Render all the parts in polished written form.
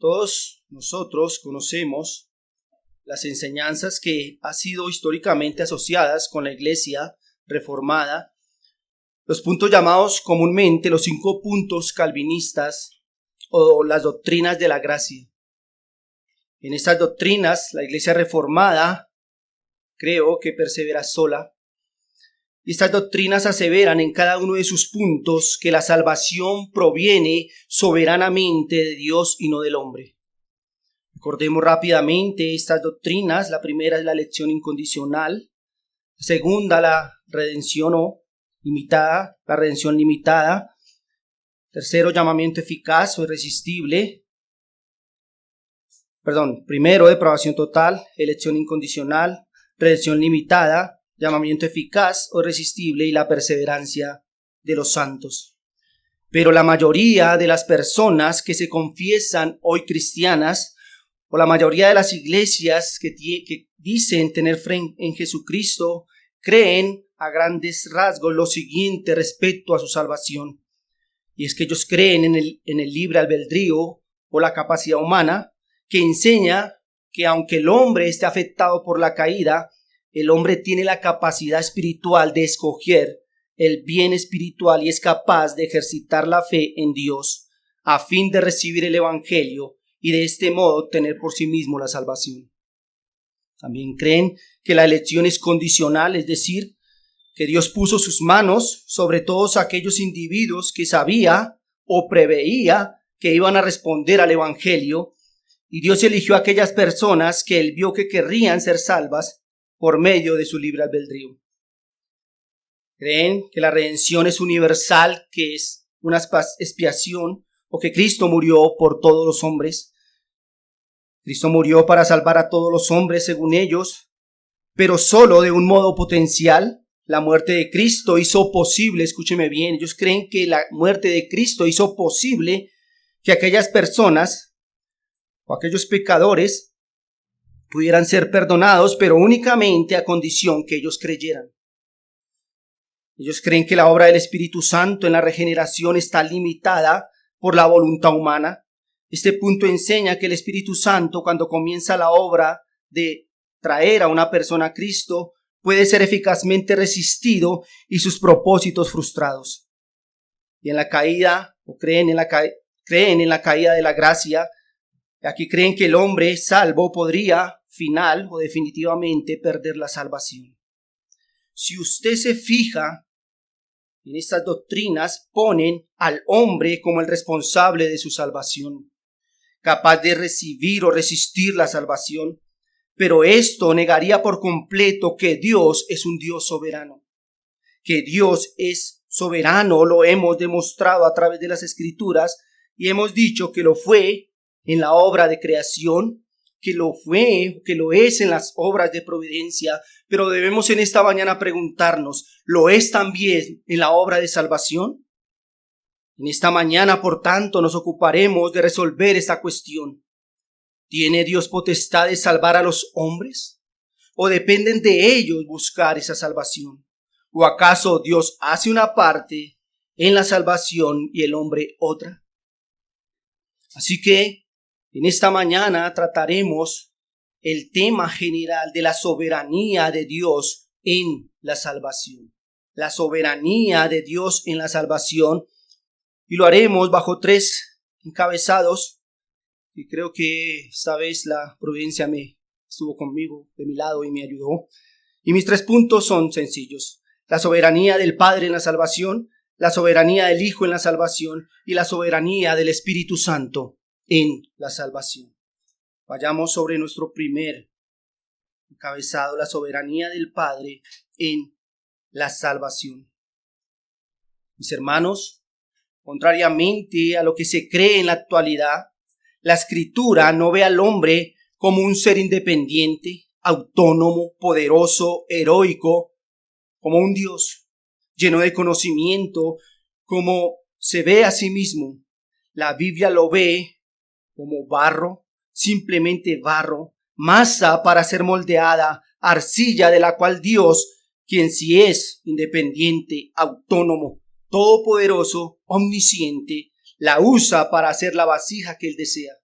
Todos nosotros conocemos las enseñanzas que han sido históricamente asociadas con la Iglesia reformada, los puntos llamados comúnmente los 5 puntos calvinistas o las doctrinas de la gracia. En estas doctrinas, la Iglesia reformada creo que persevera sola. Y estas doctrinas aseveran en cada uno de sus puntos que la salvación proviene soberanamente de Dios y no del hombre. Recordemos rápidamente estas doctrinas. La primera es la elección incondicional. La segunda, la redención limitada. Tercero, llamamiento eficaz o irresistible. Primero, depravación total, elección incondicional, redención limitada, llamamiento eficaz o irresistible y la perseverancia de los santos. Pero la mayoría de las personas que se confiesan hoy cristianas, o la mayoría de las iglesias que dicen tener fe en Jesucristo, creen a grandes rasgos lo siguiente respecto a su salvación. Y es que ellos creen en el libre albedrío o la capacidad humana, que enseña que aunque el hombre esté afectado por la caída, el hombre tiene la capacidad espiritual de escoger el bien espiritual y es capaz de ejercitar la fe en Dios a fin de recibir el evangelio y de este modo tener por sí mismo la salvación. También creen que la elección es condicional, es decir, que Dios puso sus manos sobre todos aquellos individuos que sabía o preveía que iban a responder al evangelio, y Dios eligió a aquellas personas que Él vio que querrían ser salvas por medio de su libre albedrío. Creen que la redención es universal, que es una expiación, o que Cristo murió por todos los hombres. Cristo murió para salvar a todos los hombres según ellos, pero solo de un modo potencial. La muerte de Cristo hizo posible, escúcheme bien, ellos creen que la muerte de Cristo hizo posible que aquellas personas o aquellos pecadores pudieran ser perdonados, pero únicamente a condición que ellos creyeran. Ellos creen que la obra del Espíritu Santo en la regeneración está limitada por la voluntad humana. Este punto enseña que el Espíritu Santo, cuando comienza la obra de traer a una persona a Cristo, puede ser eficazmente resistido y sus propósitos frustrados. Y en la caída, creen en la caída de la gracia. Aquí creen que el hombre salvo podría final o definitivamente perder la salvación. Si usted se fija en estas doctrinas, ponen al hombre como el responsable de su salvación, capaz de recibir o resistir la salvación, pero esto negaría por completo que Dios es un Dios soberano. Que Dios es soberano lo hemos demostrado a través de las Escrituras y hemos dicho que lo fue en la obra de creación, que lo es en las obras de providencia, pero debemos en esta mañana preguntarnos, ¿lo es también en la obra de salvación? En esta mañana, por tanto, nos ocuparemos de resolver esta cuestión. ¿Tiene Dios potestad de salvar a los hombres? ¿O dependen de ellos buscar esa salvación? ¿O acaso Dios hace una parte en la salvación y el hombre otra? Así que en esta mañana trataremos el tema general de la soberanía de Dios en la salvación. La soberanía de Dios en la salvación. Y lo haremos bajo 3 encabezados. Y creo que esta vez la providencia estuvo conmigo, de mi lado y me ayudó. Y mis 3 puntos son sencillos. La soberanía del Padre en la salvación, la soberanía del Hijo en la salvación y la soberanía del Espíritu Santo en la salvación. Vayamos sobre nuestro primer encabezado, la soberanía del Padre en la salvación. Mis hermanos, contrariamente a lo que se cree en la actualidad, la Escritura no ve al hombre como un ser independiente, autónomo, poderoso, heroico, como un Dios lleno de conocimiento, como se ve a sí mismo. La Biblia lo ve como barro, simplemente barro, masa para ser moldeada, arcilla de la cual Dios, quien sí es independiente, autónomo, todopoderoso, omnisciente, la usa para hacer la vasija que Él desea.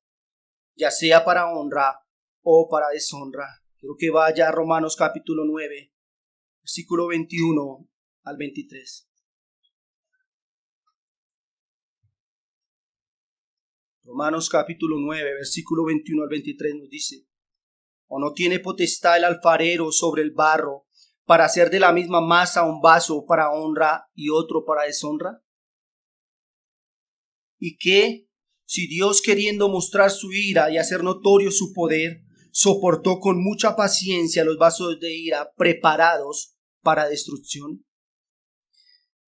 ya sea para honra o para deshonra. Quiero que vaya a Romanos capítulo 9, versículo 21 al 23. Romanos capítulo 9, versículo 21 al 23 nos dice: ¿O no tiene potestad el alfarero sobre el barro para hacer de la misma masa un vaso para honra y otro para deshonra? ¿Y qué, si Dios, queriendo mostrar su ira y hacer notorio su poder, soportó con mucha paciencia los vasos de ira preparados para destrucción?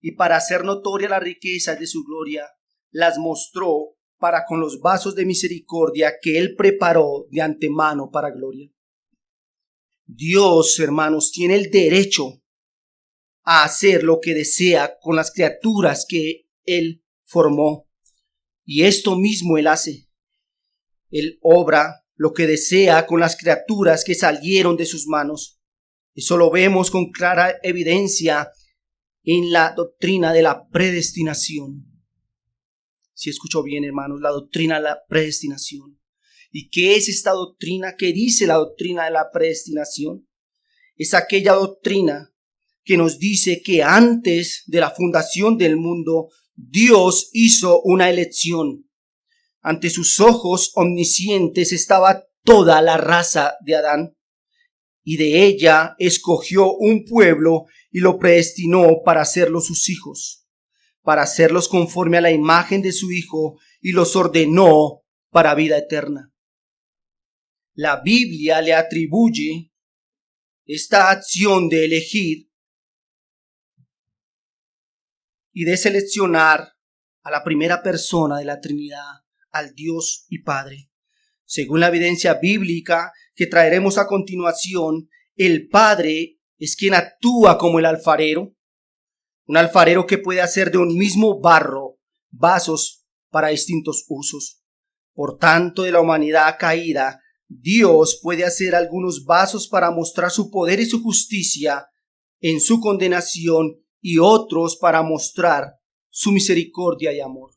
Y para hacer notoria las riquezas de su gloria, las mostró para con los vasos de misericordia que Él preparó de antemano para gloria. Dios, hermanos, tiene el derecho a hacer lo que desea con las criaturas que Él formó. Y esto mismo Él hace. Él obra lo que desea con las criaturas que salieron de sus manos. Eso lo vemos con clara evidencia en la doctrina de la predestinación. Si escucho bien, hermanos, la doctrina de la predestinación. ¿Y qué es esta doctrina? ¿Qué dice la doctrina de la predestinación? Es aquella doctrina que nos dice que antes de la fundación del mundo, Dios hizo una elección. Ante sus ojos omniscientes estaba toda la raza de Adán, y de ella escogió un pueblo y lo predestinó para hacerlos sus hijos, para hacerlos conforme a la imagen de su Hijo, y los ordenó para vida eterna. La Biblia le atribuye esta acción de elegir y de seleccionar a la primera persona de la Trinidad, al Dios y Padre. Según la evidencia bíblica que traeremos a continuación, el Padre es quien actúa como el alfarero, un alfarero que puede hacer de un mismo barro vasos para distintos usos. Por tanto, de la humanidad caída, Dios puede hacer algunos vasos para mostrar su poder y su justicia en su condenación, y otros para mostrar su misericordia y amor.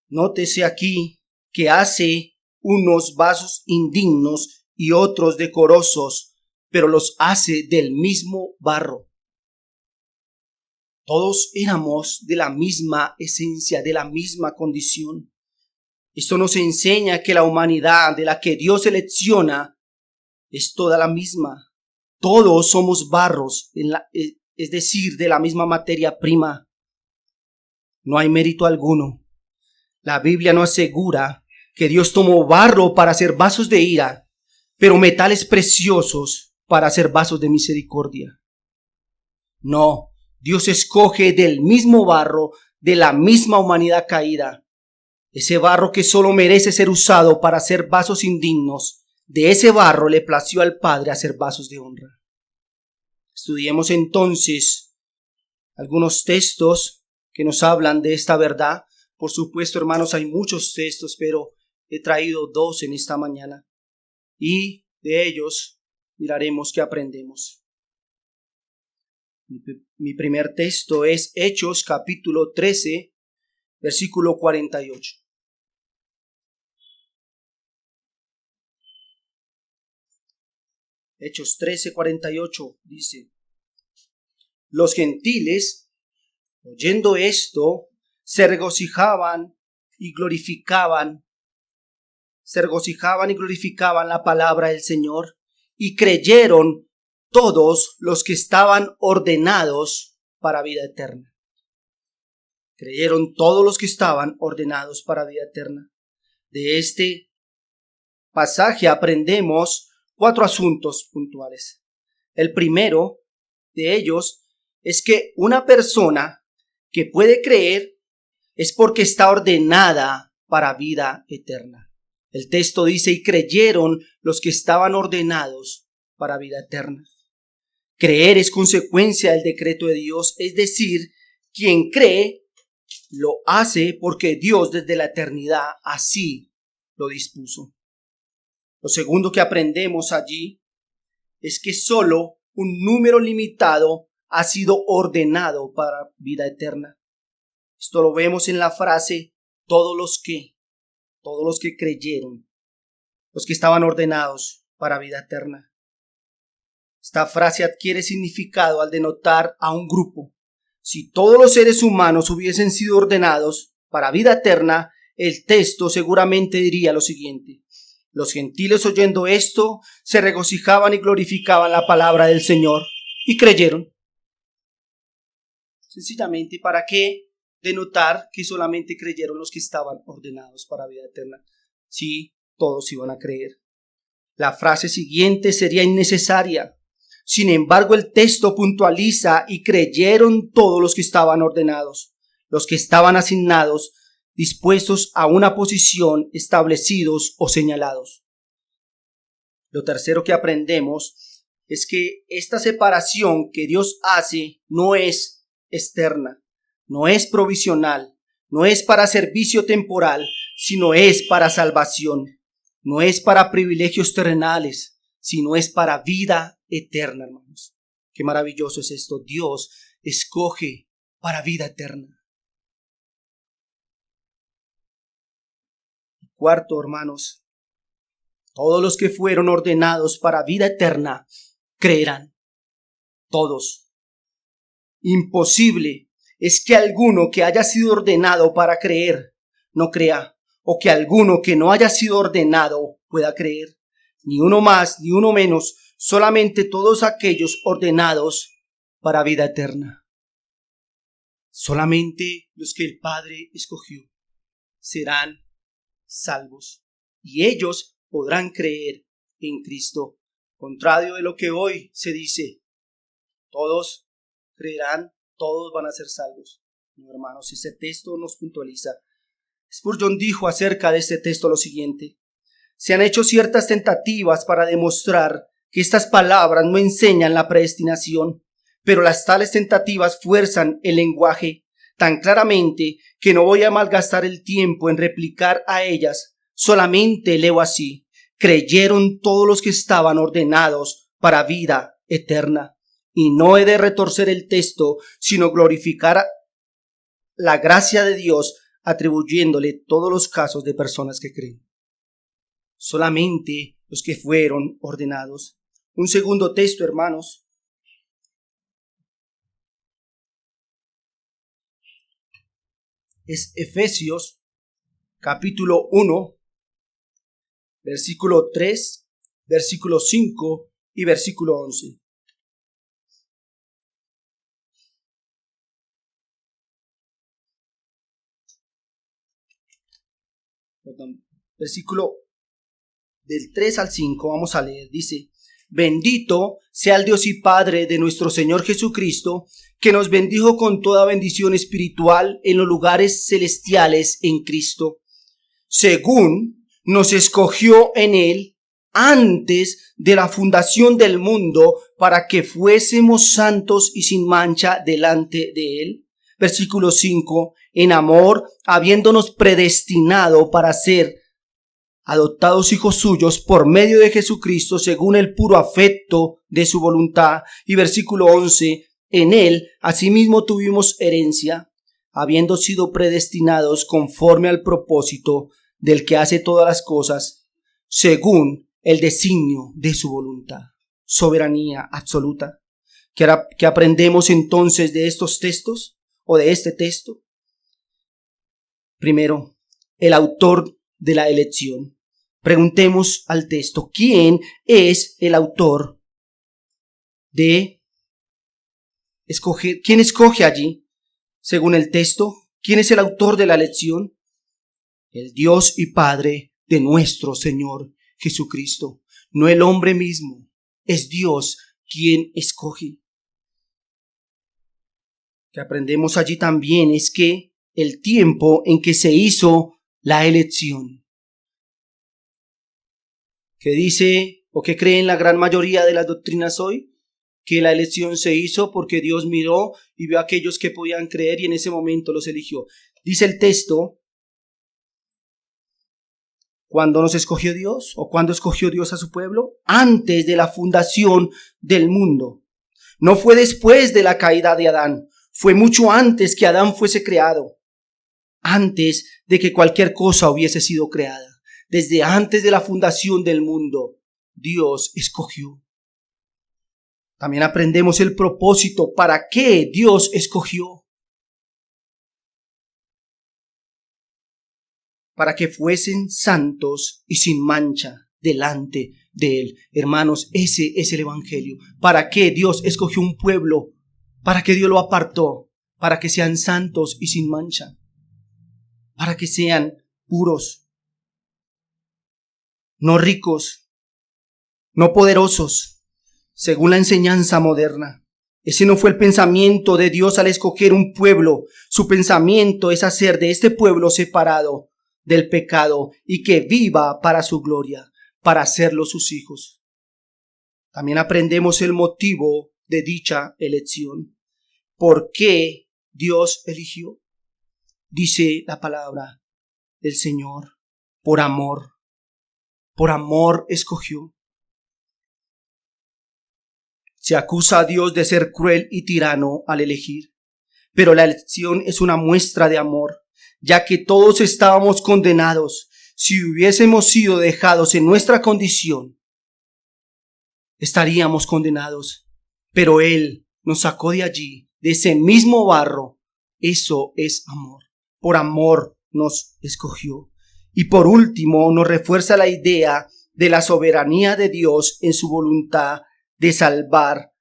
Nótese aquí que hace unos vasos indignos y otros decorosos, pero los hace del mismo barro. Todos éramos de la misma esencia, de la misma condición. Esto nos enseña que la humanidad de la que Dios selecciona es toda la misma. Todos somos barros, es decir, de la misma materia prima. No hay mérito alguno. La Biblia nos asegura que Dios tomó barro para hacer vasos de ira, pero metales preciosos para hacer vasos de misericordia. No, Dios escoge del mismo barro, de la misma humanidad caída. Ese barro que solo merece ser usado para hacer vasos indignos, de ese barro le plació al Padre hacer vasos de honra. Estudiemos entonces algunos textos que nos hablan de esta verdad. Por supuesto, hermanos, hay muchos textos, pero he traído 2 en esta mañana. Y de ellos miraremos qué aprendemos. Mi primer texto es Hechos capítulo 13, versículo 48. Hechos 13, 48 dice: Los gentiles, oyendo esto, se regocijaban y glorificaban la palabra del Señor, y creyeron todos los que estaban ordenados para vida eterna. Creyeron todos los que estaban ordenados para vida eterna. De este pasaje aprendemos 4 asuntos puntuales. El primero de ellos es que una persona que puede creer es porque está ordenada para vida eterna. El texto dice: y creyeron los que estaban ordenados para vida eterna. Creer es consecuencia del decreto de Dios, es decir, quien cree lo hace porque Dios desde la eternidad así lo dispuso. Lo segundo que aprendemos allí es que solo un número limitado ha sido ordenado para vida eterna. Esto lo vemos en la frase todos los que. todos los que creyeron, los que estaban ordenados para vida eterna. Esta frase adquiere significado al denotar a un grupo. Si todos los seres humanos hubiesen sido ordenados para vida eterna, el texto seguramente diría lo siguiente: los gentiles, oyendo esto, se regocijaban y glorificaban la palabra del Señor y creyeron. Sencillamente, ¿para qué denotar que solamente creyeron los que estaban ordenados para vida eterna? Sí, todos iban a creer. La frase siguiente sería innecesaria. Sin embargo, el texto puntualiza: y creyeron todos los que estaban ordenados, los que estaban asignados, dispuestos a una posición, establecidos o señalados. Lo tercero que aprendemos es que esta separación que Dios hace no es externa, no es provisional, no es para servicio temporal, sino es para salvación. No es para privilegios terrenales, sino es para vida eterna, hermanos. Qué maravilloso es esto. Dios escoge para vida eterna. Cuarto, hermanos, todos los que fueron ordenados para vida eterna creerán. Todos. Imposible es que alguno que haya sido ordenado para creer no crea, o que alguno que no haya sido ordenado pueda creer. Ni uno más, ni uno menos, solamente todos aquellos ordenados para vida eterna. Solamente los que el Padre escogió serán salvos, y ellos podrán creer en Cristo. Contrario de lo que hoy se dice, todos creerán, todos van a ser salvos. No, hermanos, ese texto nos puntualiza. Spurgeon dijo acerca de este texto lo siguiente: se han hecho ciertas tentativas para demostrar que estas palabras no enseñan la predestinación, pero las tales tentativas fuerzan el lenguaje tan claramente que no voy a malgastar el tiempo en replicar a ellas. Solamente leo así: creyeron todos los que estaban ordenados para vida eterna. Y no he de retorcer el texto, sino glorificar la gracia de Dios, atribuyéndole todos los casos de personas que creen. Solamente los que fueron ordenados. Un segundo texto, hermanos. Es Efesios capítulo 1, versículo 3, versículo 5 y versículo 11. Versículo del 3 al 5, vamos a leer. Dice: bendito sea el Dios y Padre de nuestro Señor Jesucristo, que nos bendijo con toda bendición espiritual en los lugares celestiales en Cristo, según nos escogió en Él antes de la fundación del mundo, para que fuésemos santos y sin mancha delante de Él. Versículo 5, en amor, habiéndonos predestinado para ser adoptados hijos suyos por medio de Jesucristo, según el puro afecto de su voluntad. Y versículo 11, en Él asimismo tuvimos herencia, habiendo sido predestinados conforme al propósito del que hace todas las cosas, según el designio de su voluntad. Soberanía absoluta. ¿Qué aprendemos entonces de estos textos o de este texto? Primero, el autor de la elección. Preguntemos al texto: ¿quién es el autor de escoger? ¿Quién escoge allí? Según el texto, ¿quién es el autor de la elección? El Dios y Padre de nuestro Señor Jesucristo. No el hombre mismo, es Dios quien escoge. Que aprendemos allí también es que el tiempo en que se hizo la elección, que dice o que creen la gran mayoría de las doctrinas hoy, que la elección se hizo porque Dios miró y vio a aquellos que podían creer y en ese momento los eligió. Dice el texto: ¿cuándo nos escogió Dios o cuándo escogió Dios a su pueblo? Antes de la fundación del mundo. No fue después de la caída de Adán, fue mucho antes que Adán fuese creado. antes de que cualquier cosa hubiese sido creada. Desde antes de la fundación del mundo, Dios escogió. También aprendemos el propósito para qué Dios escogió. Para que fuesen santos y sin mancha delante de Él. Hermanos, ese es el Evangelio. ¿Para qué Dios escogió un pueblo? ¿Para qué Dios lo apartó? Para que sean santos y sin mancha. Para que sean puros. No ricos. No poderosos, según la enseñanza moderna. Ese no fue el pensamiento de Dios al escoger un pueblo. Su pensamiento es hacer de este pueblo separado del pecado y que viva para su gloria, para hacerlo sus hijos. También aprendemos el motivo de dicha elección. ¿Por qué Dios eligió? Dice la palabra del Señor, por amor escogió. Se acusa a Dios de ser cruel y tirano al elegir, pero la elección es una muestra de amor, ya que todos estábamos condenados. Si hubiésemos sido dejados en nuestra condición, estaríamos condenados, pero Él nos sacó de allí, de ese mismo barro. Eso es amor. Por amor nos escogió. Y por último, nos refuerza la idea de la soberanía de Dios en su voluntad de salvar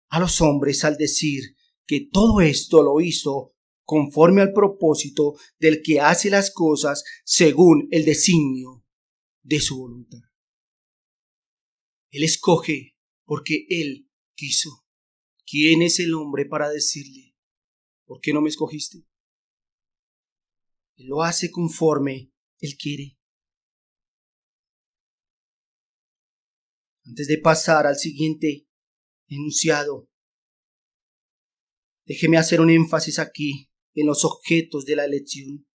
a los hombres al decir que todo esto lo hizo conforme al propósito del que hace las cosas según el designio de su voluntad. Él escoge porque Él quiso. ¿Quién es el hombre para decirle, ¿por qué no me escogiste? Él lo hace conforme Él quiere. Antes de pasar al siguiente enunciado, déjeme hacer un énfasis aquí en los objetos de la elección.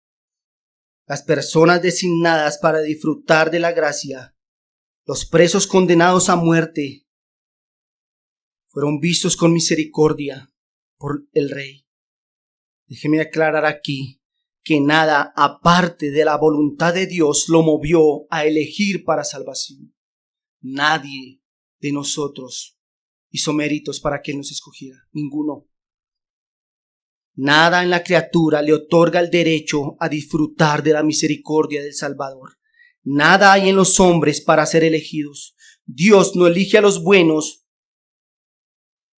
Las personas designadas para disfrutar de la gracia, los presos condenados a muerte, fueron vistos con misericordia por el Rey. Déjeme aclarar aquí que nada aparte de la voluntad de Dios lo movió a elegir para salvación. Nadie de nosotros hizo méritos para que Él nos escogiera. Ninguno. Nada en la criatura le otorga el derecho a disfrutar de la misericordia del Salvador. Nada hay en los hombres para ser elegidos. Dios no elige a los buenos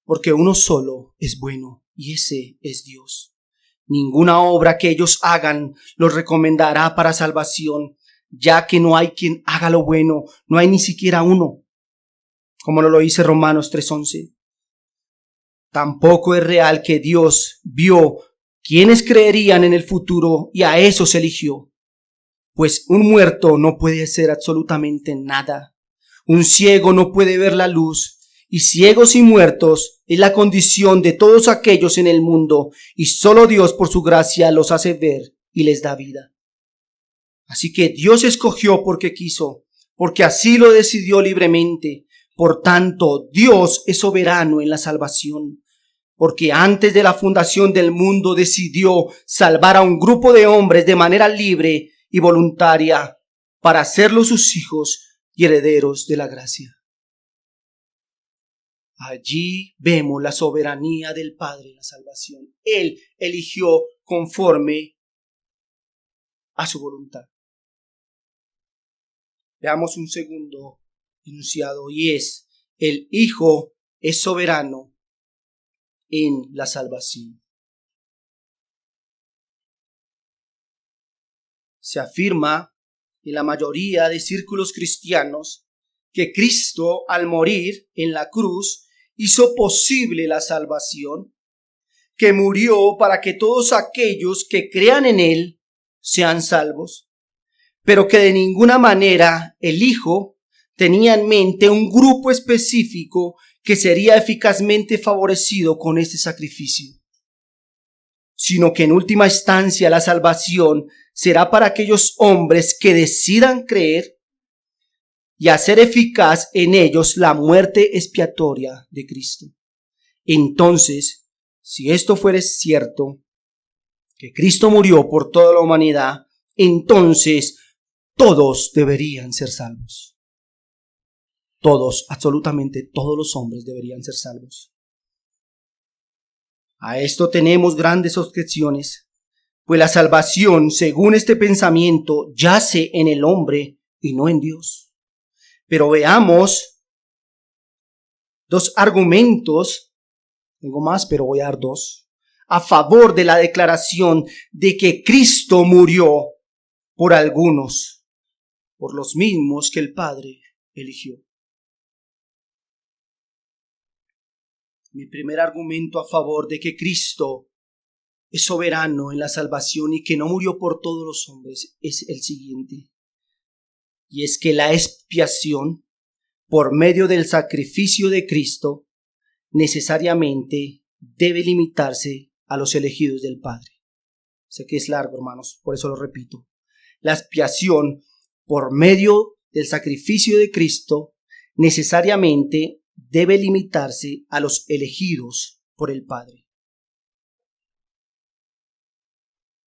porque uno solo es bueno y ese es Dios. Ninguna obra que ellos hagan los recomendará para salvación, ya que no hay quien haga lo bueno, no hay ni siquiera uno, como lo dice Romanos 3:11. Tampoco es real que Dios vio quienes creerían en el futuro y a esos eligió, pues un muerto no puede hacer absolutamente nada. Un ciego no puede ver la luz, y ciegos y muertos es la condición de todos aquellos en el mundo, y solo Dios por su gracia los hace ver y les da vida. Así que Dios escogió porque quiso, porque así lo decidió libremente. Por tanto, Dios es soberano en la salvación, porque antes de la fundación del mundo decidió salvar a un grupo de hombres de manera libre y voluntaria para hacerlos sus hijos y herederos de la gracia. Allí vemos la soberanía del Padre en la salvación. Él eligió conforme a su voluntad. Veamos un segundo enunciado y es: el Hijo es soberano en la salvación. Se afirma en la mayoría de círculos cristianos que Cristo, al morir en la cruz, hizo posible la salvación, que murió para que todos aquellos que crean en Él sean salvos, pero que de ninguna manera el Hijo tenía en mente un grupo específico que sería eficazmente favorecido con este sacrificio, sino que en última instancia la salvación será para aquellos hombres que decidan creer y hacer eficaz en ellos la muerte expiatoria de Cristo. Entonces, si esto fuere cierto, que Cristo murió por toda la humanidad, entonces todos deberían ser salvos. Todos, absolutamente todos los hombres deberían ser salvos. A esto tenemos grandes objeciones, pues la salvación, según este pensamiento, yace en el hombre y no en Dios. Pero veamos dos argumentos, tengo más, pero voy a dar dos, a favor de la declaración de que Cristo murió por algunos, por los mismos que el Padre eligió. Mi primer argumento a favor de que Cristo es soberano en la salvación y que no murió por todos los hombres es el siguiente. Y es que la expiación por medio del sacrificio de Cristo necesariamente debe limitarse a los elegidos del Padre. Sé que es largo, hermanos, por eso lo repito. La expiación por medio del sacrificio de Cristo necesariamente debe limitarse a los elegidos por el Padre.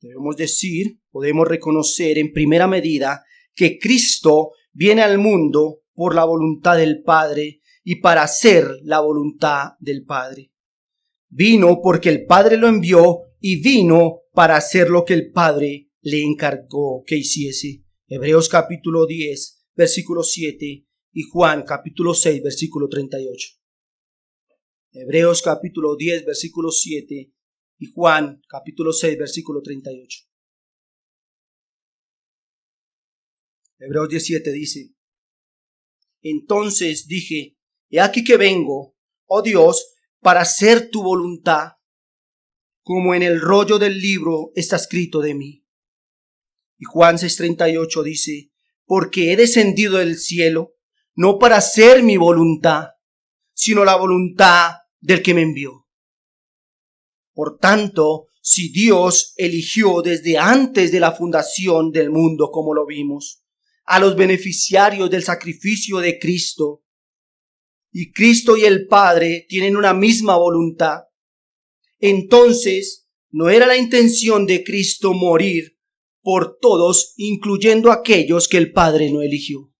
Debemos decir, podemos reconocer en primera medida que Cristo viene al mundo por la voluntad del Padre y para hacer la voluntad del Padre. Vino porque el Padre lo envió y vino para hacer lo que el Padre le encargó que hiciese. Hebreos capítulo 10, versículo 7 y Juan capítulo 6, versículo 38. Hebreos capítulo 10, versículo 7 y Juan capítulo 6, versículo 38. Hebreos 17 dice: Entonces dije, he aquí que vengo, oh Dios, para hacer tu voluntad, como en el rollo del libro está escrito de mí. Y Juan 6:38 dice: Porque he descendido del cielo, no para hacer mi voluntad, sino la voluntad del que me envió. Por tanto, si Dios eligió desde antes de la fundación del mundo, como lo vimos, a los beneficiarios del sacrificio de Cristo, y Cristo y el Padre tienen una misma voluntad, entonces no era la intención de Cristo morir por todos, incluyendo aquellos que el Padre no eligió.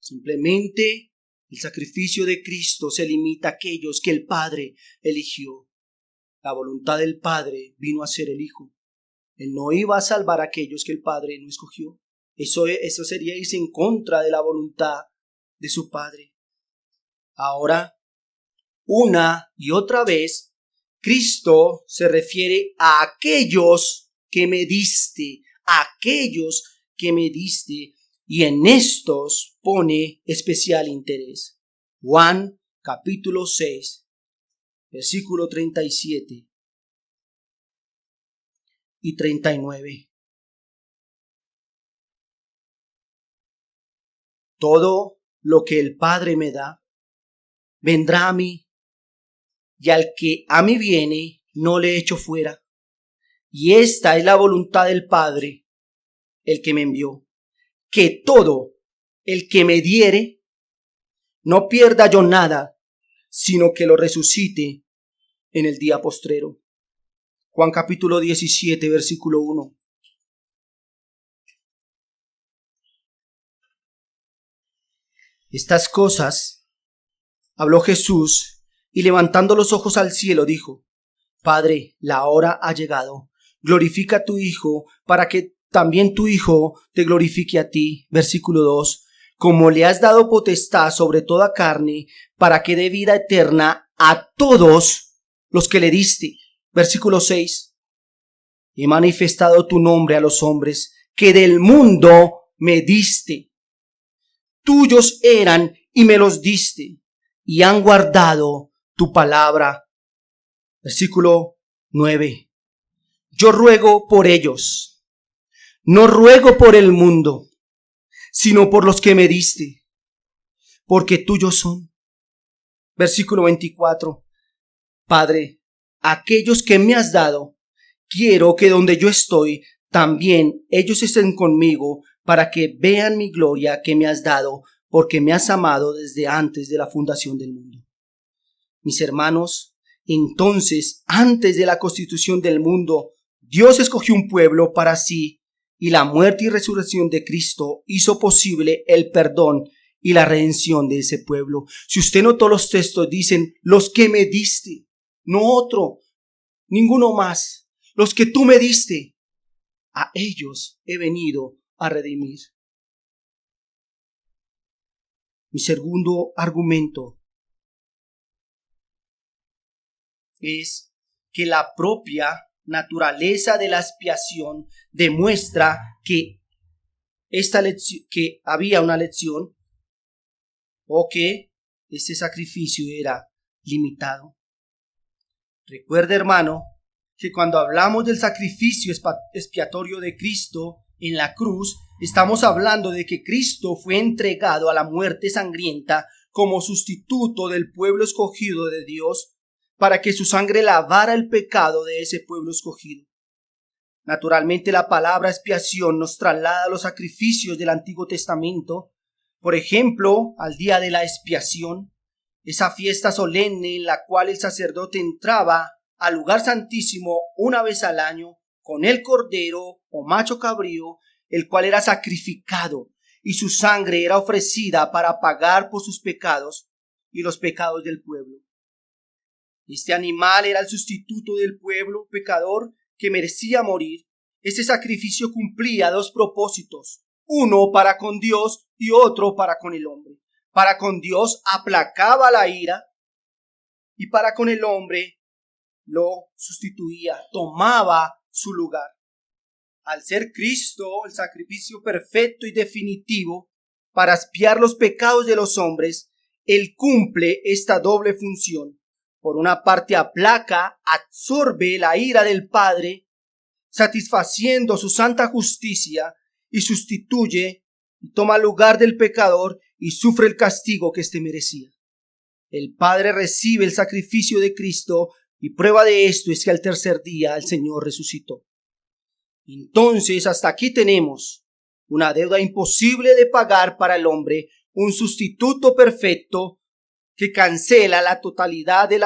Simplemente el sacrificio de Cristo se limita a aquellos que el Padre eligió. La voluntad del Padre vino a ser el Hijo. Él no iba a salvar a aquellos que el Padre no escogió. Eso sería irse en contra de la voluntad de su Padre. Ahora, una y otra vez, Cristo se refiere a aquellos que me diste, y en estos pone especial interés. Juan capítulo 6, versículo 37 y 39. Todo lo que el Padre me da, vendrá a mí, y al que a mí viene, no le echo fuera. Y esta es la voluntad del Padre, el que me envió, que todo el que me diere, no pierda yo nada, sino que lo resucite en el día postrero. Juan capítulo 17, versículo 1. Estas cosas habló Jesús y levantando los ojos al cielo dijo: Padre, la hora ha llegado. Glorifica a tu Hijo para que también tu Hijo te glorifique a ti. Versículo 2. Como le has dado potestad sobre toda carne para que dé vida eterna a todos los que le diste. Versículo 6. He manifestado tu nombre a los hombres que del mundo me diste. Tuyos eran y me los diste, y han guardado tu palabra. Versículo 9. Yo ruego por ellos, no ruego por el mundo, sino por los que me diste, porque tuyos son. Versículo 24. Padre, aquellos que me has dado, quiero que donde yo estoy, también ellos estén conmigo, para que vean mi gloria que me has dado, porque me has amado desde antes de la fundación del mundo. Mis hermanos, Entonces, antes de la constitución del mundo, Dios escogió un pueblo para sí, y la muerte y resurrección de Cristo hizo posible el perdón y la redención de ese pueblo. Si usted notó, los textos dicen, los que me diste, no otro, ninguno más. Los que tú me diste, a ellos he venido a redimir. Mi segundo argumento es que la propia naturaleza de la expiación demuestra que que había una lección o que este sacrificio era limitado. Recuerde, hermano, que cuando hablamos del sacrificio expiatorio de Cristo en la cruz, estamos hablando de que Cristo fue entregado a la muerte sangrienta como sustituto del pueblo escogido de Dios, para que su sangre lavara el pecado de ese pueblo escogido. Naturalmente, la palabra expiación nos traslada a los sacrificios del Antiguo Testamento. Por ejemplo, al día de la expiación, esa fiesta solemne en la cual el sacerdote entraba al lugar santísimo una vez al año con el cordero o macho cabrío, el cual era sacrificado, y su sangre era ofrecida para pagar por sus pecados y los pecados del pueblo. Este animal era el sustituto del pueblo pecador que merecía morir. Este sacrificio cumplía dos propósitos, uno para con Dios y otro para con el hombre. Para con Dios aplacaba la ira y para con el hombre lo sustituía, tomaba su lugar. Al ser Cristo el sacrificio perfecto y definitivo para expiar los pecados de los hombres, Él cumple esta doble función. Por una parte aplaca, absorbe la ira del Padre, satisfaciendo su santa justicia, y sustituye y toma lugar del pecador y sufre el castigo que éste merecía. El Padre recibe el sacrificio de Cristo y prueba de esto es que al tercer día el Señor resucitó. Entonces, hasta aquí tenemos una deuda imposible de pagar para el hombre, un sustituto perfecto que cancela la totalidad de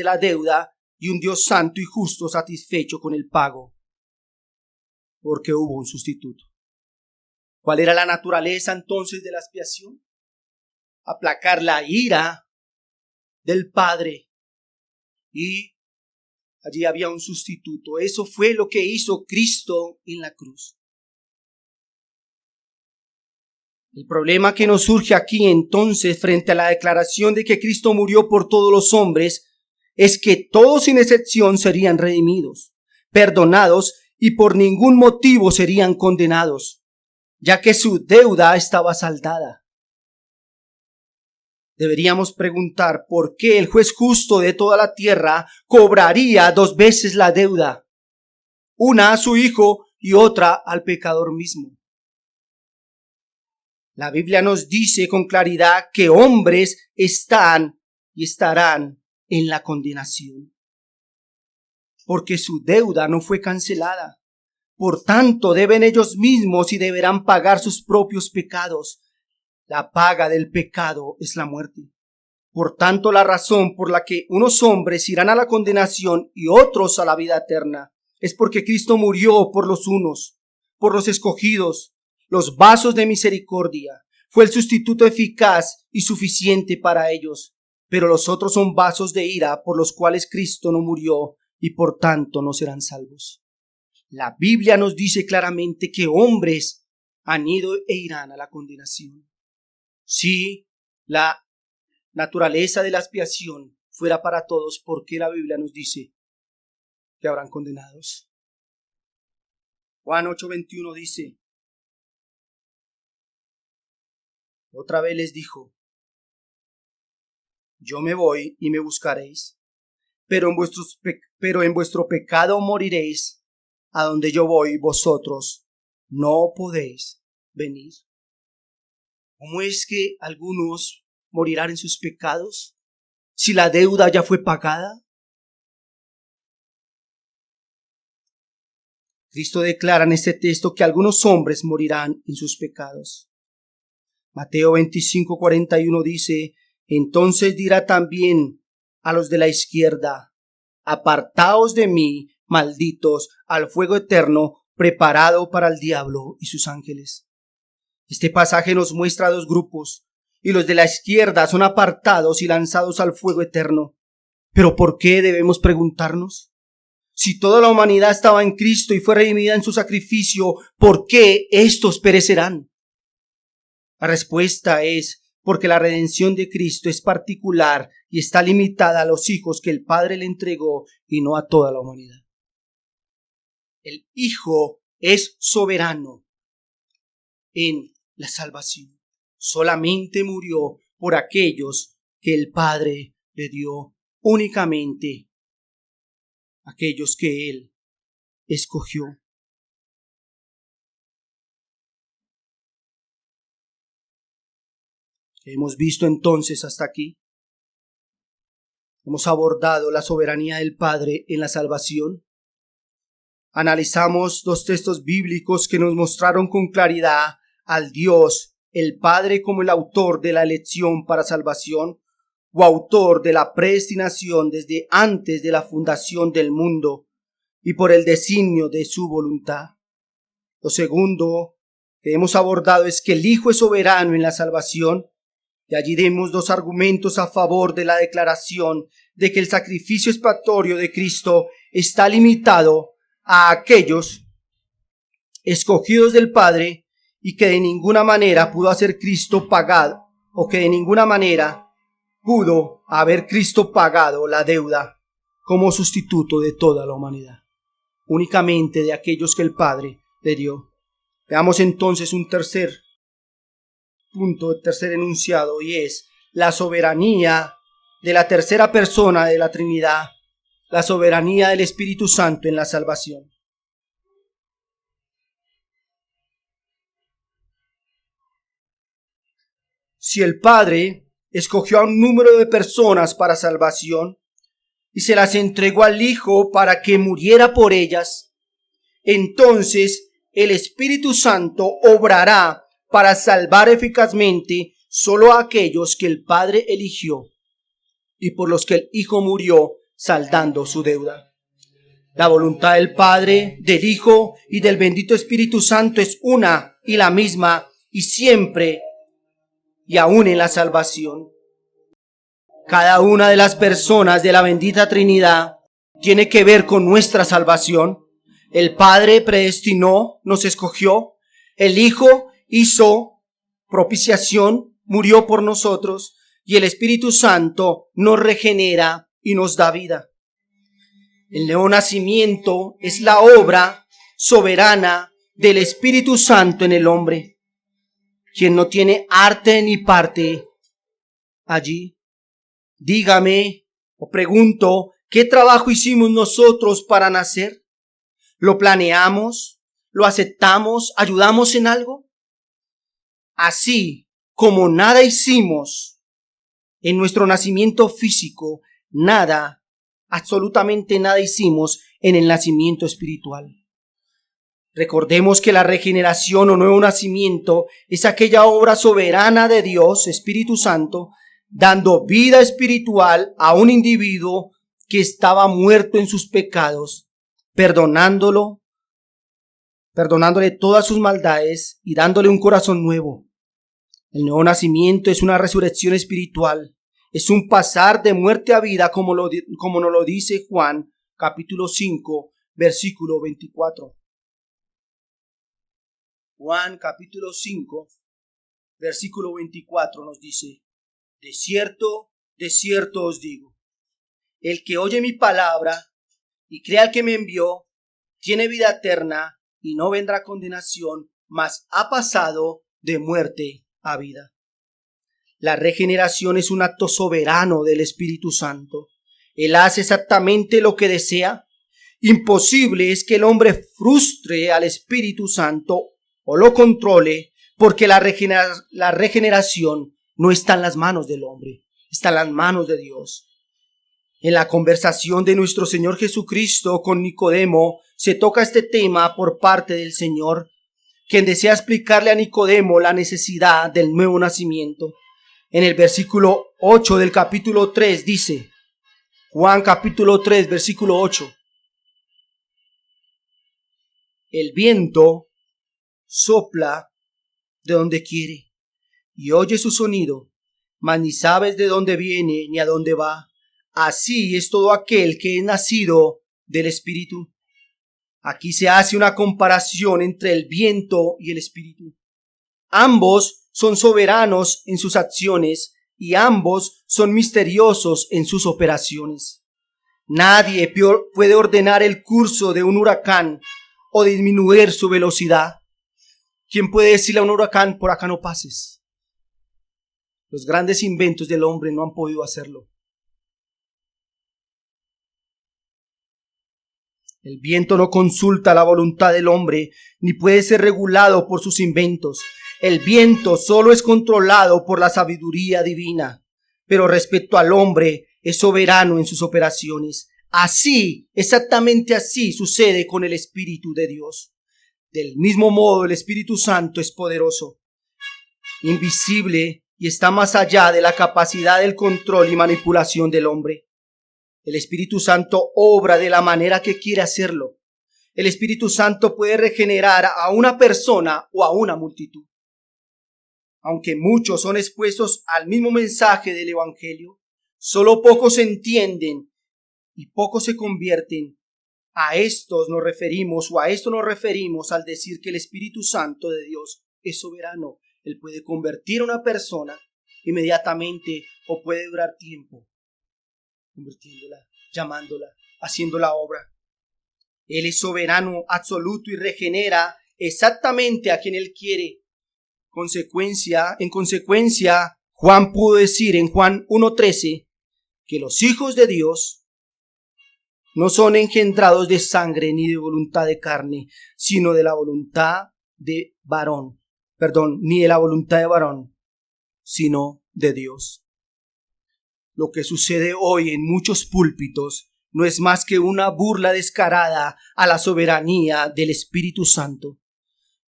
la deuda y un Dios santo y justo satisfecho con el pago, porque hubo un sustituto. ¿Cuál era la naturaleza entonces de la expiación? Aplacar la ira del Padre, y allí había un sustituto. Eso fue lo que hizo Cristo en la cruz. El problema que nos surge aquí entonces frente a la declaración de que Cristo murió por todos los hombres es que todos sin excepción serían redimidos, perdonados y por ningún motivo serían condenados, ya que su deuda estaba saldada. Deberíamos preguntar por qué el juez justo de toda la tierra cobraría dos veces la deuda, una a su hijo y otra al pecador mismo. La Biblia nos dice con claridad que hombres están y estarán en la condenación, porque su deuda no fue cancelada. Por tanto, deben ellos mismos y deberán pagar sus propios pecados. La paga del pecado es la muerte. Por tanto, la razón por la que unos hombres irán a la condenación y otros a la vida eterna es porque Cristo murió por los unos, por los escogidos, los vasos de misericordia. Fue el sustituto eficaz y suficiente para ellos, pero los otros son vasos de ira por los cuales Cristo no murió y por tanto no serán salvos. La Biblia nos dice claramente que hombres han ido e irán a la condenación. Si la naturaleza de la expiación fuera para todos, ¿por qué la Biblia nos dice que habrán condenados? Juan 8:21 dice, otra vez les dijo, yo me voy y me buscaréis, pero en vuestro pecado moriréis. A donde yo voy, vosotros no podéis venir. ¿Cómo es que algunos morirán en sus pecados si la deuda ya fue pagada? Cristo declara en este texto que algunos hombres morirán en sus pecados. Mateo 25:41 dice, entonces dirá también a los de la izquierda: apartaos de mí, malditos, al fuego eterno preparado para el diablo y sus ángeles. Este pasaje nos muestra dos grupos, y los de la izquierda son apartados y lanzados al fuego eterno. ¿Pero por qué, debemos preguntarnos? Si toda la humanidad estaba en Cristo y fue redimida en su sacrificio, ¿por qué estos perecerán? La respuesta es porque la redención de Cristo es particular y está limitada a los hijos que el Padre le entregó y no a toda la humanidad. El Hijo es soberano en la salvación. Solamente murió por aquellos que el Padre le dio, únicamente aquellos que Él escogió. Hemos visto entonces hasta aquí. Hemos abordado la soberanía del Padre en la salvación. Analizamos dos textos bíblicos que nos mostraron con claridad al Dios, el Padre, como el autor de la elección para salvación o autor de la predestinación desde antes de la fundación del mundo y por el designio de su voluntad. Lo segundo que hemos abordado es que el Hijo es soberano en la salvación. Y allí demos dos argumentos a favor de la declaración de que el sacrificio expiatorio de Cristo está limitado a aquellos escogidos del Padre y que de ninguna manera pudo hacer Cristo pagado, o que de ninguna manera pudo haber Cristo pagado la deuda como sustituto de toda la humanidad, únicamente de aquellos que el Padre le dio. Veamos entonces un tercer punto, el tercer enunciado, y es la soberanía de la tercera persona de la Trinidad, la soberanía del Espíritu Santo en la salvación. Si el Padre escogió a un número de personas para salvación y se las entregó al Hijo para que muriera por ellas, entonces el Espíritu Santo obrará para salvar eficazmente solo a aquellos que el Padre eligió y por los que el Hijo murió, saldando su deuda. La voluntad del Padre, del Hijo y del bendito Espíritu Santo es una y la misma, y siempre y aún en la salvación. Cada una de las personas de la bendita Trinidad tiene que ver con nuestra salvación. El Padre predestinó, nos escogió. El Hijo hizo propiciación, murió por nosotros, y el Espíritu Santo nos regenera y nos da vida. El nuevo nacimiento es la obra soberana del Espíritu Santo en el hombre, quien no tiene arte ni parte allí. Dígame o pregunto, ¿qué trabajo hicimos nosotros para nacer? ¿Lo planeamos? ¿Lo aceptamos? ¿Ayudamos en algo? Así como nada hicimos en nuestro nacimiento físico, nada, absolutamente nada hicimos en el nacimiento espiritual. Recordemos que la regeneración o nuevo nacimiento es aquella obra soberana de Dios, Espíritu Santo, dando vida espiritual a un individuo que estaba muerto en sus pecados, perdonándole todas sus maldades y dándole un corazón nuevo. El nuevo nacimiento es una resurrección espiritual, es un pasar de muerte a vida, como nos lo dice Juan, capítulo 5, versículo 24. Juan, capítulo 5, versículo 24 nos dice: de cierto os digo, el que oye mi palabra y crea al que me envió, tiene vida eterna y no vendrá condenación, mas ha pasado de muerte a vida. La regeneración es un acto soberano del Espíritu Santo. Él hace exactamente lo que desea. Imposible es que el hombre frustre al Espíritu Santo o lo controle, porque la regeneración no está en las manos del hombre, está en las manos de Dios. En la conversación de nuestro Señor Jesucristo con Nicodemo se toca este tema por parte del Señor, quien desea explicarle a Nicodemo la necesidad del nuevo nacimiento. En el versículo 8 del capítulo 3 dice: Juan capítulo 3, versículo 8. El viento sopla de donde quiere y oye su sonido, mas ni sabes de dónde viene ni a dónde va. Así es todo aquel que es nacido del Espíritu. Aquí se hace una comparación entre el viento y el Espíritu. Ambos son soberanos en sus acciones y ambos son misteriosos en sus operaciones. Nadie puede ordenar el curso de un huracán o disminuir su velocidad. ¿Quién puede decirle a un huracán, por acá no pases? Los grandes inventos del hombre no han podido hacerlo. El viento no consulta la voluntad del hombre, ni puede ser regulado por sus inventos. El viento solo es controlado por la sabiduría divina, pero respecto al hombre es soberano en sus operaciones. Así, exactamente así sucede con el Espíritu de Dios. Del mismo modo, el Espíritu Santo es poderoso, invisible y está más allá de la capacidad del control y manipulación del hombre. El Espíritu Santo obra de la manera que quiere hacerlo. El Espíritu Santo puede regenerar a una persona o a una multitud. Aunque muchos son expuestos al mismo mensaje del Evangelio, solo pocos entienden y pocos se convierten. A esto nos referimos al decir que el Espíritu Santo de Dios es soberano. Él puede convertir a una persona inmediatamente o puede durar tiempo, convirtiéndola, llamándola, haciendo la obra. Él es soberano absoluto y regenera exactamente a quien Él quiere. En consecuencia, Juan pudo decir en Juan 1:13 que los hijos de Dios no son engendrados de sangre ni de voluntad de carne, sino de la voluntad de varón. Ni de la voluntad de varón, sino de Dios. Lo que sucede hoy en muchos púlpitos no es más que una burla descarada a la soberanía del Espíritu Santo.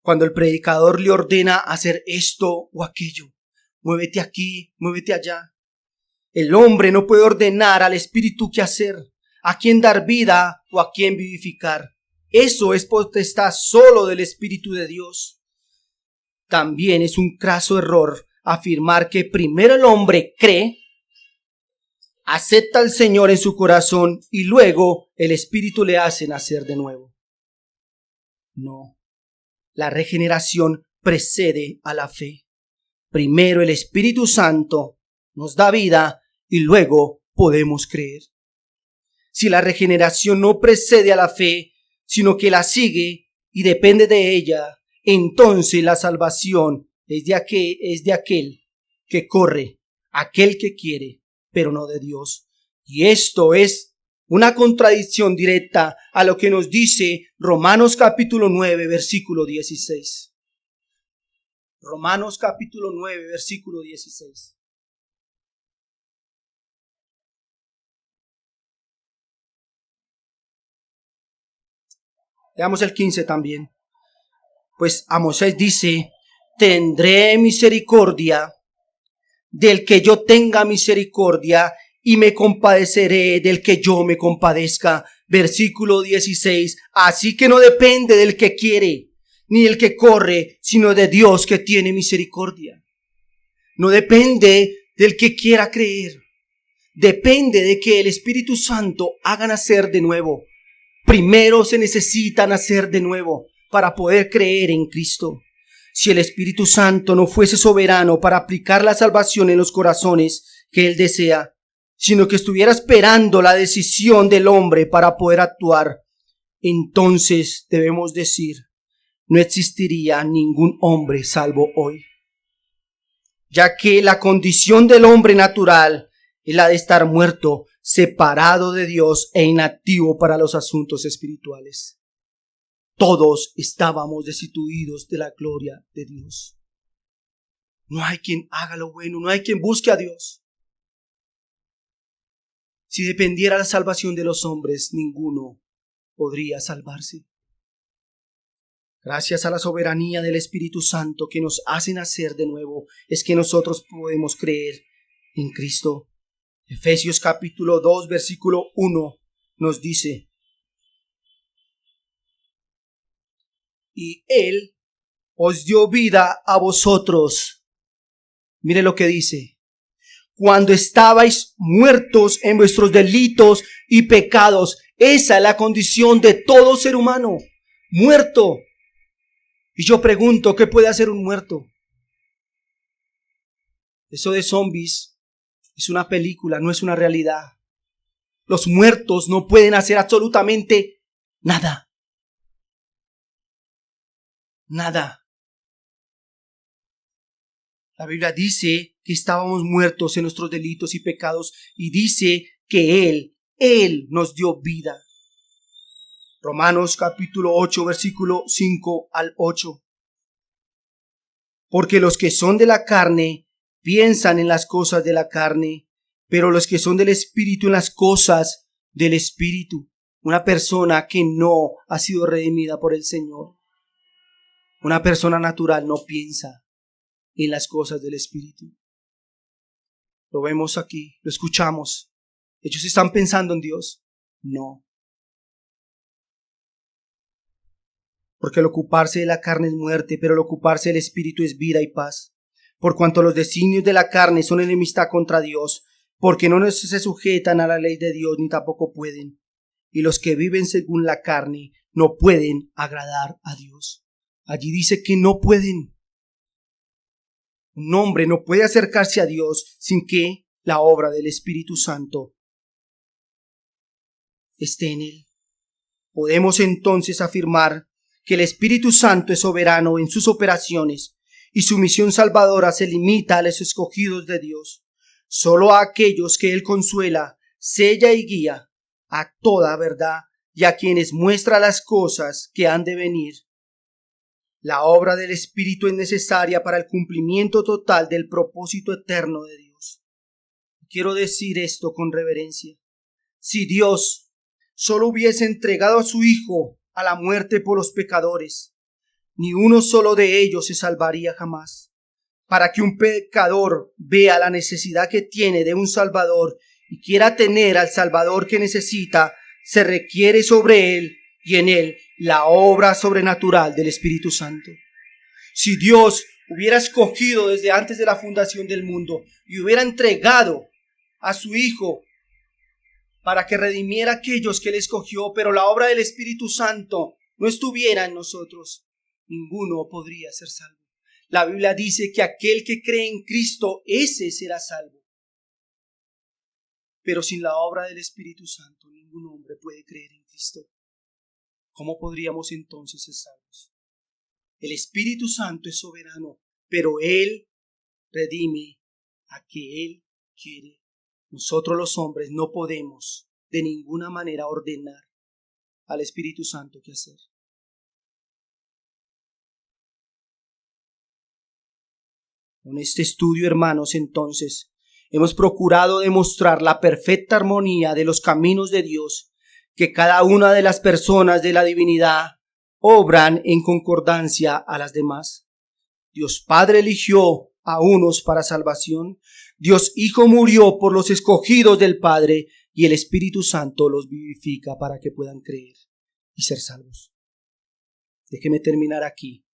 Cuando el predicador le ordena hacer esto o aquello, muévete aquí, muévete allá. El hombre no puede ordenar al Espíritu qué hacer, a quién dar vida o a quién vivificar. Eso es potestad solo del Espíritu de Dios. También es un craso error afirmar que primero el hombre cree, acepta al Señor en su corazón y luego el Espíritu le hace nacer de nuevo. No, la regeneración precede a la fe. Primero el Espíritu Santo nos da vida y luego podemos creer. Si la regeneración no precede a la fe, sino que la sigue y depende de ella, entonces la salvación es de aquel que corre, aquel que quiere, pero no de Dios. Y esto es una contradicción directa a lo que nos dice Romanos capítulo 9, versículo 16. Romanos capítulo 9, versículo 16. Leamos el 15 también. Pues a Moisés dice, tendré misericordia del que yo tenga misericordia y me compadeceré del que yo me compadezca. Versículo 16. Así que no depende del que quiere ni del que corre, sino de Dios que tiene misericordia. No depende del que quiera creer. Depende de que el Espíritu Santo haga nacer de nuevo. Primero se necesita nacer de nuevo para poder creer en Cristo. Si el Espíritu Santo no fuese soberano para aplicar la salvación en los corazones que Él desea, sino que estuviera esperando la decisión del hombre para poder actuar, entonces debemos decir, no existiría ningún hombre salvo hoy. Ya que la condición del hombre natural es la de estar muerto, separado de Dios e inactivo para los asuntos espirituales. Todos estábamos destituidos de la gloria de Dios. No hay quien haga lo bueno, no hay quien busque a Dios. Si dependiera la salvación de los hombres, ninguno podría salvarse. Gracias a la soberanía del Espíritu Santo que nos hace nacer de nuevo, es que nosotros podemos creer en Cristo. Efesios capítulo 2, versículo 1 nos dice: y Él os dio vida a vosotros. Mire lo que dice: cuando estabais muertos en vuestros delitos y pecados. Esa es la condición de todo ser humano, muerto. Y yo pregunto, ¿qué puede hacer un muerto? Eso de zombies es una película, no es una realidad. Los muertos no pueden hacer absolutamente nada. Nada. La Biblia dice que estábamos muertos en nuestros delitos y pecados y dice que Él nos dio vida. Romanos capítulo 8, versículo 5 al 8. Porque los que son de la carne piensan en las cosas de la carne, pero los que son del Espíritu en las cosas del Espíritu. Una persona que no ha sido redimida por el Señor, una persona natural, no piensa en las cosas del Espíritu. Lo vemos aquí, lo escuchamos. ¿Ellos están pensando en Dios? No. Porque el ocuparse de la carne es muerte, pero el ocuparse del Espíritu es vida y paz. Por cuanto los designios de la carne son enemistad contra Dios, porque no se sujetan a la ley de Dios, ni tampoco pueden. Y los que viven según la carne no pueden agradar a Dios. Allí dice que no pueden. Un hombre no puede acercarse a Dios sin que la obra del Espíritu Santo esté en él. Podemos entonces afirmar que el Espíritu Santo es soberano en sus operaciones y su misión salvadora se limita a los escogidos de Dios, solo a aquellos que Él consuela, sella y guía a toda verdad y a quienes muestra las cosas que han de venir. La obra del Espíritu es necesaria para el cumplimiento total del propósito eterno de Dios. Quiero decir esto con reverencia. Si Dios solo hubiese entregado a su Hijo a la muerte por los pecadores, ni uno solo de ellos se salvaría jamás. Para que un pecador vea la necesidad que tiene de un Salvador y quiera tener al Salvador que necesita, se requiere sobre él y en él la obra sobrenatural del Espíritu Santo. Si Dios hubiera escogido desde antes de la fundación del mundo y hubiera entregado a su Hijo para que redimiera a aquellos que Él escogió, pero la obra del Espíritu Santo no estuviera en nosotros, ninguno podría ser salvo. La Biblia dice que aquel que cree en Cristo, ese será salvo. Pero sin la obra del Espíritu Santo, ningún hombre puede creer en Cristo. ¿Cómo podríamos entonces ser salvos? El Espíritu Santo es soberano, pero Él redime a que Él quiere. Nosotros los hombres no podemos de ninguna manera ordenar al Espíritu Santo qué hacer. Con este estudio, hermanos, entonces, hemos procurado demostrar la perfecta armonía de los caminos de Dios, que cada una de las personas de la divinidad obran en concordancia a las demás. Dios Padre eligió a unos para salvación, Dios Hijo murió por los escogidos del Padre y el Espíritu Santo los vivifica para que puedan creer y ser salvos. Déjeme terminar aquí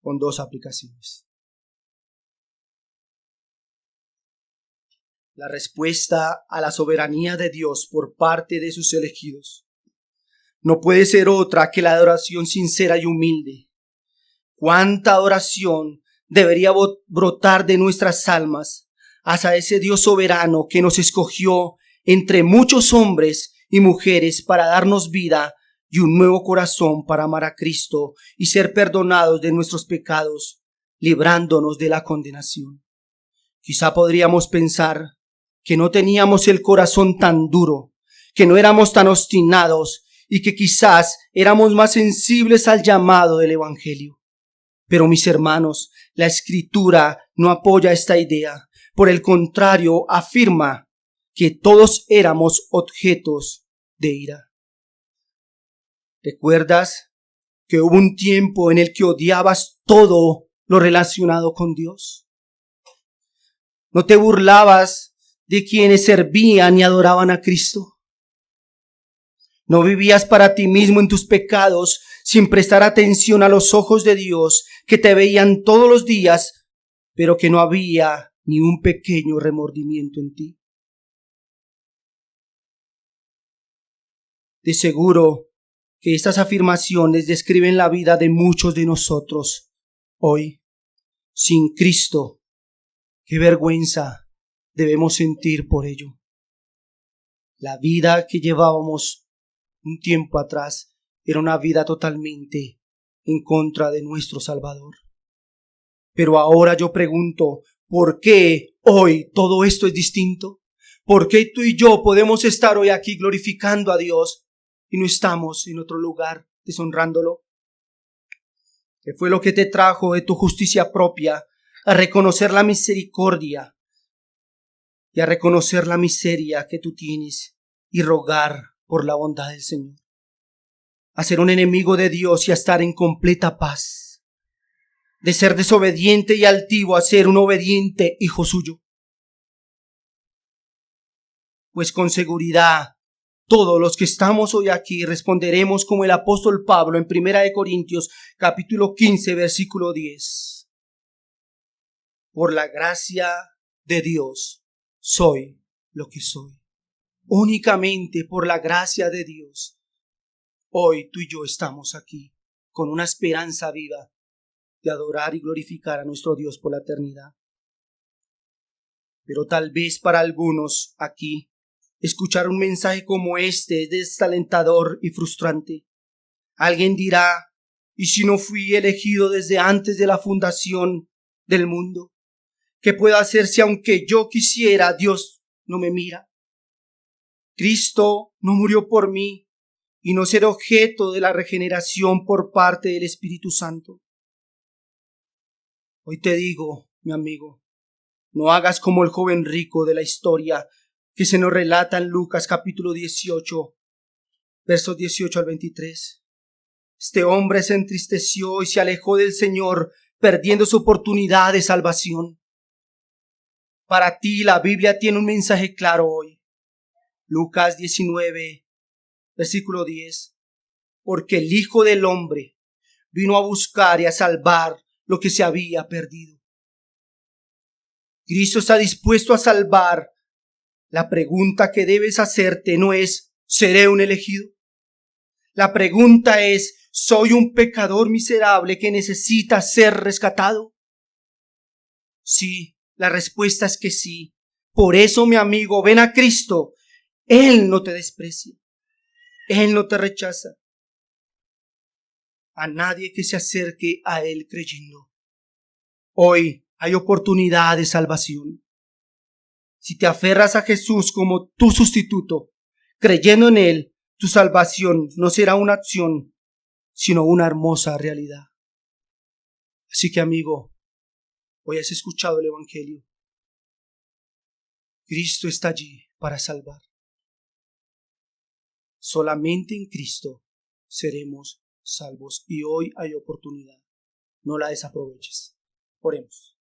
con dos aplicaciones. La respuesta a la soberanía de Dios por parte de sus elegidos no puede ser otra que la adoración sincera y humilde. ¿Cuánta adoración debería brotar de nuestras almas hacia ese Dios soberano que nos escogió entre muchos hombres y mujeres para darnos vida y un nuevo corazón para amar a Cristo y ser perdonados de nuestros pecados, librándonos de la condenación? Quizá podríamos pensar que no teníamos el corazón tan duro, que no éramos tan obstinados y que quizás éramos más sensibles al llamado del Evangelio. Pero mis hermanos, la Escritura no apoya esta idea. Por el contrario, afirma que todos éramos objetos de ira. ¿Recuerdas que hubo un tiempo en el que odiabas todo lo relacionado con Dios? ¿No te burlabas de quienes servían y adoraban a Cristo. No vivías para ti mismo en tus pecados sin prestar atención a los ojos de Dios que te veían todos los días, pero que no había ni un pequeño remordimiento en ti. De seguro que estas afirmaciones describen la vida de muchos de nosotros hoy. Sin Cristo, qué vergüenza debemos sentir por ello. La vida que llevábamos un tiempo atrás era una vida totalmente en contra de nuestro Salvador. Pero ahora yo pregunto, ¿por qué hoy todo esto es distinto? ¿Por qué tú y yo podemos estar hoy aquí glorificando a Dios y no estamos en otro lugar deshonrándolo? ¿Qué fue lo que te trajo de tu justicia propia a reconocer la misericordia y a reconocer la miseria que tú tienes y rogar por la bondad del Señor? A ser un enemigo de Dios y a estar en completa paz. De ser desobediente y altivo a ser un obediente hijo suyo. Pues con seguridad, todos los que estamos hoy aquí responderemos como el apóstol Pablo en 1 Corintios capítulo 15 versículo 10. Por la gracia de Dios soy lo que soy. Únicamente por la gracia de Dios. Hoy tú y yo estamos aquí con una esperanza viva de adorar y glorificar a nuestro Dios por la eternidad. Pero tal vez para algunos aquí, escuchar un mensaje como este es desalentador y frustrante. Alguien dirá, ¿y si no fui elegido desde antes de la fundación del mundo? ¿Qué puedo hacer si aunque yo quisiera, Dios no me mira? Cristo no murió por mí y no ser objeto de la regeneración por parte del Espíritu Santo. Hoy te digo, mi amigo, no hagas como el joven rico de la historia que se nos relata en Lucas capítulo 18, versos 18 al 23. Este hombre se entristeció y se alejó del Señor, perdiendo su oportunidad de salvación. Para ti la Biblia tiene un mensaje claro hoy. Lucas 19, versículo 10. Porque el Hijo del Hombre vino a buscar y a salvar lo que se había perdido. Cristo está dispuesto a salvar. La pregunta que debes hacerte no es, ¿seré un elegido? La pregunta es, ¿soy un pecador miserable que necesita ser rescatado? Sí, la respuesta es que sí. Por eso, mi amigo, ven a Cristo. Él no te desprecia. Él no te rechaza. A nadie que se acerque a Él creyendo. Hoy hay oportunidad de salvación. Si te aferras a Jesús como tu sustituto, creyendo en Él, tu salvación no será una acción, sino una hermosa realidad. Así que, amigo, hoy has escuchado el Evangelio. Cristo está allí para salvar. Solamente en Cristo seremos salvos y hoy hay oportunidad. No la desaproveches. Oremos.